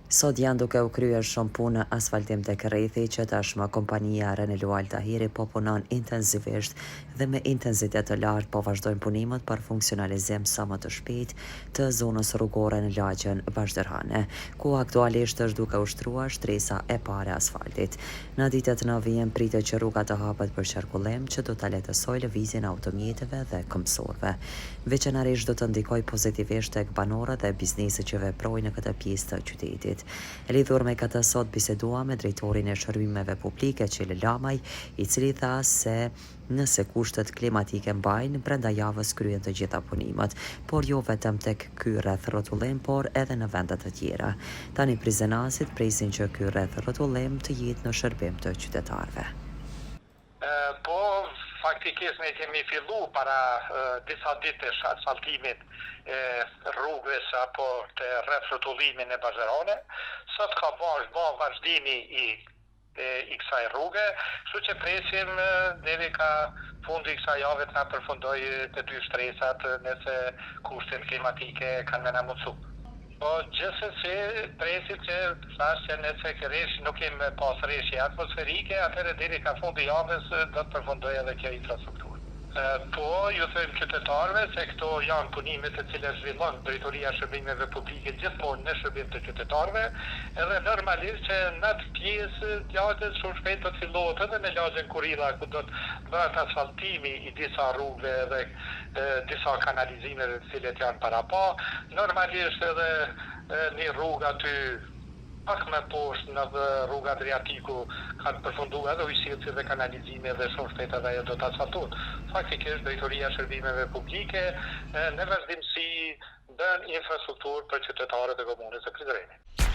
Sot janë duke u kryer shumë punë asfaltim tek rrethi që tashmë kompania Renelu Altahiri po punon intensivisht dhe me intensitet të lartë po vazhdojnë punimet për funksionalizim sa më të shpejt të zonës rrugore në lagjen Vazhderhane, ku aktualisht është duke ushtruar shtresa e parë e asfaltit. Në ditët në vijim pritet që rruga të hapet për qarkullim që do ta lehtësojë lëvizjen e automjeteve dhe këmbësorëve. Veçanërisht do të ndikojë pozitivisht tek banorët dhe bizneset që veprojnë në këtë pjesë të qytetit. Lidhur me këtë sot bisedua me drejtorin e shërbimeve publike Qele Lamaj, i cili tha se nëse kushtet klimatike mbajnë, brenda javës kryen të gjitha punimet, por jo vetëm tek ky rreth rrotullim, por edhe në vende të tjera. Tani prizenasit presin që ky rreth rrotullim të jetë në shërbim të qytetarëve. Faktikisht ne kemi fillu para disa ditësh asfaltimit e rrugës apo të rreth rrotullimin e Vazhderhane. Sot ka vazhdimi i kësaj rruge, kështu që presim deri ka fundi i kësaj jave të përfundoj të dy shtresat nëse kushtet klimatike kanë na mundsu. Po gjithsesi presim që thashë nëse kërresh nuk kemi pas rreshje atmosferike, atëherë deri ka fundi javës do të përfundojë edhe kjo infrastrukturë. Po ju them qytetarëve se këto janë punimet të cilat zhvillon Drejtoria e Shërbimeve Publike gjithmonë në shërbim të qytetarëve, edhe normalisht që në atë pjesë lagjes shumë shpejt do të fillohet edhe në lagjen Kurilla, ku do të bëhet asfaltimi i disa rrugëve dhe disa kanalizimeve të cilat janë para pa. Normalisht edhe një rrugë aty pak më poshtë në rruga Adriatiku kanë përfunduar edhe ujësirësi dhe kanalizime dhe shumë shpejt edhe ajo do të asfaltohet. Faktikisht Drejtoria e Shërbimeve Publike në vazhdimsi bën infrastrukturë për qytetarët e komunës së Prizrenit.